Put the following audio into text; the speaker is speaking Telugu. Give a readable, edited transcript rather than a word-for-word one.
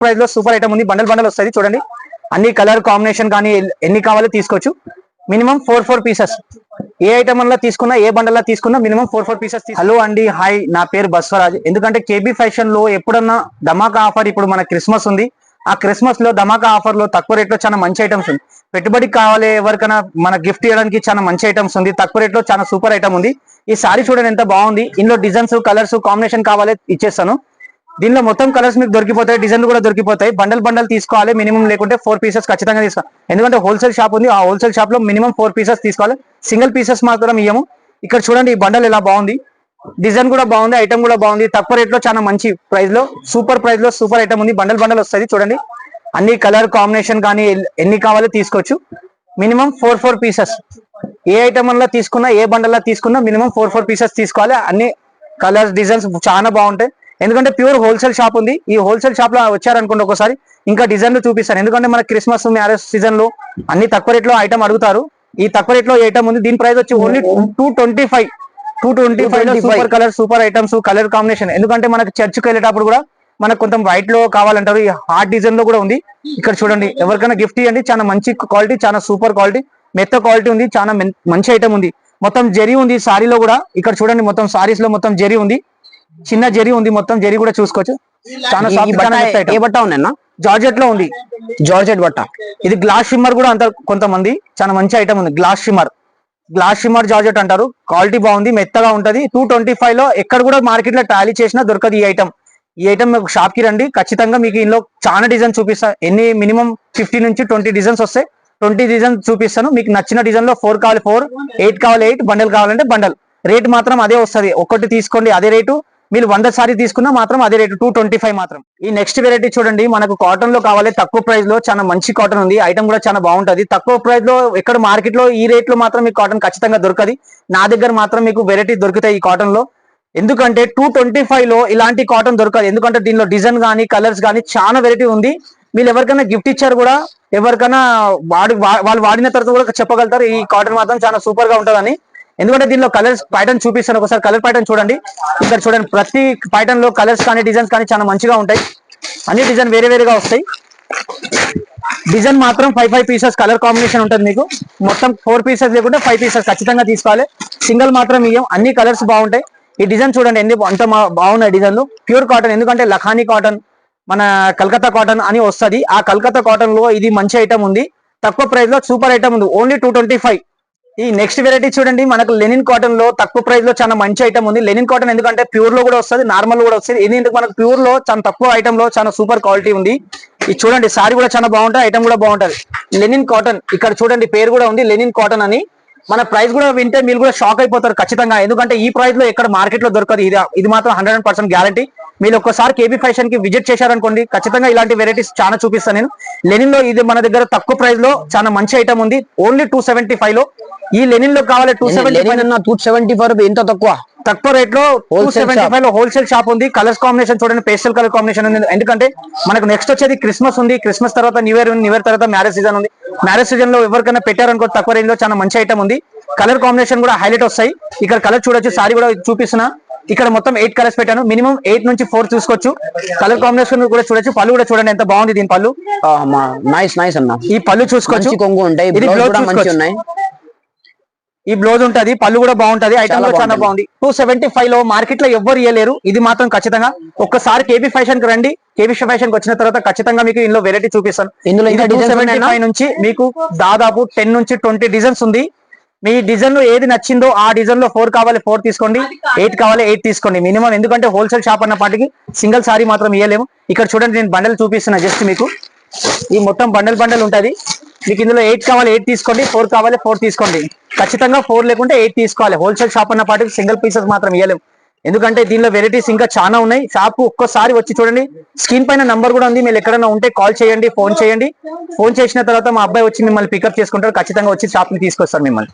ప్రైస్ లో సూపర్ ఐటమ్ ఉంది. బండల్ బండల్ వస్తుంది చూడండి. అన్ని కలర్ కాంబినేషన్ కానీ ఎన్ని కావాలో తీసుకోవచ్చు. Minimum 4 pieces. ఏ ఐటమ్ వల్ల తీసుకున్నా, ఏ బండల్లా తీసుకున్నా మినిమం 4 పీసెస్. హలో అండి, హాయ్, నా పేరు బస్వరాజ్. ఎందుకంటే కేబీ ఫ్యాషన్ లో ఎప్పుడన్నా ధమాకా ఆఫర్, ఇప్పుడు మన క్రిస్మస్ ఉంది, ఆ క్రిస్మస్ లో ధమాకా ఆఫర్ లో తక్కువ రేట్ లో చాలా మంచి ఐటమ్స్ ఉంది. పెట్టుబడికి కావాలి ఎవరికైనా మన గిఫ్ట్ ఇవ్వడానికి చాలా మంచి ఐటమ్స్ ఉంది. తక్కువ రేట్ లో చాలా సూపర్ ఐటమ్ ఉంది. ఈ సారీ చూడండి ఎంత బాగుంది. ఇందులో డిజైన్స్, కలర్స్ కాంబినేషన్ కావాలి ఇచ్చేస్తాను. దీనిలో మొత్తం కలర్స్ మీకు దొరికిపోతాయి, డిజైన్లు కూడా దొరికిపోతాయి. బండల్ బండల్ తీసుకోవాలి మినిమం, లేకుంటే 4 పీసెస్ ఖచ్చితంగా తీసుకోవాలి. ఎందుకంటే హోల్సేల్ షాప్ ఉంది, ఆ హోల్సేల్ షాప్ లో మినిమం 4 పీసెస్ తీసుకోవాలి. సింగిల్ పీసెస్ మాత్రం ఇయ్యము. ఇక్కడ చూడండి ఈ బండల్ ఎలా బాగుంది, డిజైన్ కూడా బాగుంది, ఐటమ్ కూడా బాగుంది. తక్కువ రేట్ లో చాలా మంచి ప్రైస్ లో సూపర్ ప్రైస్ లో సూపర్ ఐటమ్ ఉంది. బండల్ బండల్ వస్తుంది చూడండి. అన్ని కలర్ కాంబినేషన్ కానీ ఎన్ని కావాలో తీసుకోవచ్చు. Minimum 4 pieces. ఏ ఐటమ్ వల్ల తీసుకున్నా, ఏ బండల్లా తీసుకున్నా మినిమం 4 పీసెస్ తీసుకోవాలి. అన్ని కలర్స్, డిజైన్స్ చాలా బాగుంటాయి. ఎందుకంటే ప్యూర్ హోల్సేల్ షాప్ ఉంది. ఈ హోల్సేల్ షాప్ లో వచ్చారనుకోండి ఒకసారి ఇంకా డిజైన్లు చూపిస్తాను. ఎందుకంటే మన క్రిస్మస్, మ్యారేజ్ సీజన్ లో అన్ని తక్కువ రేట్ లో ఐటమ్ అడుగుతారు. ఈ తక్కువ రేట్ లో ఐటమ్ ఉంది. దీని ప్రైస్ వచ్చి ఓన్లీ 225 లో super colour, super items, colour combination. ఎందుకంటే మనకి చర్చ్కి వెళ్ళేటప్పుడు కూడా మనకు కొంచెం వైట్ లో కావాలంటారు. ఈ హార్ట్ డిజైన్ లో కూడా ఉంది. ఇక్కడ చూడండి, ఎవరికైనా గిఫ్ట్ ఇవ్వండి. చాలా మంచి క్వాలిటీ, చాలా సూపర్ క్వాలిటీ, మెత్త క్వాలిటీ ఉంది. చాలా మంచి ఐటమ్ ఉంది. మొత్తం జరీ ఉంది సారీలో కూడా. ఇక్కడ చూడండి, మొత్తం సారీస్ లో మొత్తం జరీ ఉంది, చిన్న జరీ ఉంది, మొత్తం జరీ కూడా చూసుకోవచ్చు. చాలా ఏ బట్ట ఉందన్న? జార్జెట్ లో ఉంది, జార్జెట్ బట్ట. ఇది గ్లాస్ షిమ్మర్ కూడా అంటారు కొంతమంది. చాలా మంచి ఐటమ్ ఉంది, గ్లాస్ షిమ్మర్ జార్జెట్ అంటారు. క్వాలిటీ బాగుంది, మెత్తగా ఉంటది. 225 లో ఎక్కడ కూడా మార్కెట్ లో టాలీ చేసినా దొరకదు ఈ ఐటమ్. ఈ ఐటమ్ షాప్ కి రండి, ఖచ్చితంగా మీకు ఇందులో చాలా డిజైన్ చూపిస్తా. ఎన్ని మినిమం 15 నుంచి 20 డిజైన్స్ వస్తాయి. 20 డిజైన్ చూపిస్తాను. మీకు నచ్చిన డిజైన్ లో 4 కావాలి 4, 8 కావాలి 8, బండల్ కావాలంటే బండల్. రేట్ మాత్రం అదే వస్తుంది. ఒకటి తీసుకోండి అదే రేటు. మీరు 100 సారీ తీసుకున్నా మాత్రం అదే రేటు, 225 మాత్రం. ఈ నెక్స్ట్ వెరైటీ చూడండి, మనకు కాటన్ లో కావాలి. తక్కువ ప్రైస్ లో చాలా మంచి కాటన్ ఉంది. ఐటమ్ కూడా చాలా బాగుంటది. తక్కువ ప్రైస్ లో ఎక్కడ మార్కెట్ లో ఈ రేట్ లో మాత్రం మీకు కాటన్ ఖచ్చితంగా దొరకది. నా దగ్గర మాత్రం మీకు వెరైటీ దొరుకుతాయి ఈ కాటన్ లో. ఎందుకంటే 225 లో ఇలాంటి కాటన్ దొరకదు. ఎందుకంటే దీనిలో డిజైన్ కానీ కలర్స్ కానీ చాలా వెరైటీ ఉంది. మీరు ఎవరికైనా గిఫ్ట్ ఇచ్చారు కూడా, ఎవరికైనా వాళ్ళు వాడిన తర్వాత కూడా చెప్పగలుగుతారు ఈ కాటన్ మాత్రం చాలా సూపర్ గా ఉంటుందని. ఎందుకంటే దీనిలో కలర్స్ ప్యాటర్న్ చూపిస్తాను. ఒకసారి కలర్ ప్యాటర్న్ చూడండి. ఇక్కడ చూడండి, ప్రతి ప్యాటర్న్ లో కలర్స్ కానీ డిజైన్స్ కానీ చాలా మంచిగా ఉంటాయి. అన్ని డిజైన్ వేరే వేరేగా వస్తాయి. డిజైన్ మాత్రం 5 పీసెస్ కలర్ కాంబినేషన్ ఉంటుంది. మీకు మొత్తం 4 పీసెస్ లేకుంటే 5 పీసెస్ ఖచ్చితంగా తీసుకోవాలి. సింగిల్ మాత్రం ఇయ్యం. అన్ని కలర్స్ బాగుంటాయి. ఈ డిజైన్ చూడండి అంత బాగున్నాయి డిజైన్లు. ప్యూర్ కాటన్, ఎందుకంటే లఖానీ కాటన్, మన కలకత్తా కాటన్ అని వస్తుంది. ఆ కలకత్తా కాటన్ లో ఇది మంచి ఐటమ్ ఉంది. తక్కువ ప్రైస్ లో సూపర్ ఐటమ్ ఉంది, ఓన్లీ 225. ఈ నెక్స్ట్ వెరైటీ చూడండి, మనకు లెనిన్ కాటన్ లో తక్కువ ప్రైస్ లో చాలా మంచి ఐటమ్ ఉంది. లెనిన్ కాటన్ ఎందుకంటే ప్యూర్ లో కూడా వస్తుంది, నార్మల్ లో కూడా వస్తుంది. ఇది మనకు ప్యూర్ లో చాలా తక్కువ ఐటమ్ లో చాలా సూపర్ క్వాలిటీ ఉంది. ఇది చూడండి, సారీ కూడా చాలా బాగుంటుంది, ఐటమ్ కూడా బాగుంటది. లెనిన్ కాటన్, ఇక్కడ చూడండి పేరు కూడా ఉంది లెనిన్ కాటన్ అని. మన ప్రైస్ కూడా వింటే మీరు కూడా షాక్ అయిపోతారు ఖచ్చితంగా. ఎందుకంటే ఈ ప్రైస్ లో ఎక్కడ మార్కెట్ లో దొరకదు. ఇది మాత్రం 100% గ్యారంటీ. మీరు ఒక్కసారి కేబీ ఫ్యాషన్ కి విజిట్ చేశారనుకోండి, ఖచ్చితంగా ఇలాంటి వెరైటీస్ చాలా చూపిస్తాను నేను. లెనిన్ లో ఇది మన దగ్గర తక్కువ ప్రైస్ లో చాలా మంచి ఐటమ్ ఉంది, ఓన్లీ 275 లో. ఈ లెనిన్ లో కావాలి 275. ఎంత తక్కువ రేట్ లో 275 లో హోల్సేల్ షాప్ ఉంది. కలర్స్ కాంబినేషన్ చూడండి, పేస్టల్ కలర్ కాంబినేషన్ ఉంది. ఎందుకంటే మనకు నెక్స్ట్ వచ్చేది క్రిస్మస్ ఉంది. క్రిస్మస్ తర్వాత న్యూ ఇయర్ తర్వాత మ్యారేజ్ సీజన్ ఉంది. మ్యారేజ్ సీజన్ లో ఎవరికైనా పెట్టారనుకో తక్కువ రేంజ్ లో చాలా మంచి ఐటమ్ ఉంది. కలర్ కాంబినేషన్ కూడా హైలైట్ వస్తాయి. ఇక్కడ కలర్ చూడొచ్చు, సారీ కూడా చూపిస్తున్నా. ఇక్కడ మొత్తం 8 కలర్స్ పెట్టాను. మినిమం 8 నుంచి 4 చూసుకోవచ్చు. కలర్ కాంబినేషన్ కూడా చూడొచ్చు. పళ్ళు కూడా చూడండి ఎంత బాగుంది దీని పళ్ళు. నైస్ అన్న. ఈ పళ్ళు చూసుకోవచ్చు, కొంగు ఉంటాయి. ఈ బ్లౌజ్ ఉంటది, పళ్ళు కూడా బాగుంటది. ఐటమ్ కూడా చాలా బాగుంది. 275 లో మార్కెట్ లో ఎవ్వరు ఇవ్వలేరు. ఇది మాత్రం ఖచ్చితంగా ఒక్కసారి కేబీ ఫ్యాషన్ కి రండి. కేబీ ఫ్యాషన్ కి వచ్చిన తర్వాత ఖచ్చితంగా మీకు ఇందులో వెరైటీ చూపిస్తాను. ఇందులో 275 నుంచి మీకు దాదాపు 10 నుంచి 20 డిజైన్స్ ఉంది. మీ డిజైన్ లో ఏది నచ్చిందో ఆ డిజైన్ లో 4 కావాలి 4 తీసుకోండి, 8 కావాలి 8 తీసుకోండి మినిమం. ఎందుకంటే హోల్సేల్ షాప్ అన్న పాటికి సింగిల్ సారీ మాత్రం ఇవ్వలేము. ఇక్కడ చూడండి, నేను బండల్ చూపిస్తున్నా జస్ట్ మీకు. ఈ మొత్తం బండల్ ఉంటది. మీకు ఇందులో 8 కావాలి 8 తీసుకోండి, 4 కావాలి 4 తీసుకోండి. ఖచ్చితంగా 4 లేకుంటే 8 తీసుకోవాలి. హోల్సేల్ షాప్ అన్న పాటికి సింగిల్ పీసెస్ మాత్రం ఇవ్వలేము. ఎందుకంటే దీనిలో వెరైటీస్ ఇంకా చాలా ఉన్నాయి. షాప్ ఒక్కసారి వచ్చి చూడండి. స్క్రీన్ పైన నంబర్ కూడా ఉంది. మీరు ఎక్కడైనా ఉంటే కాల్ చేయండి, ఫోన్ చేయండి. ఫోన్ చేసిన తర్వాత మా అబ్బాయి వచ్చి మిమ్మల్ని పికప్ చేసుకుంటారు. ఖచ్చితంగా వచ్చి షాప్ ని తీసుకొస్తారు మిమ్మల్ని.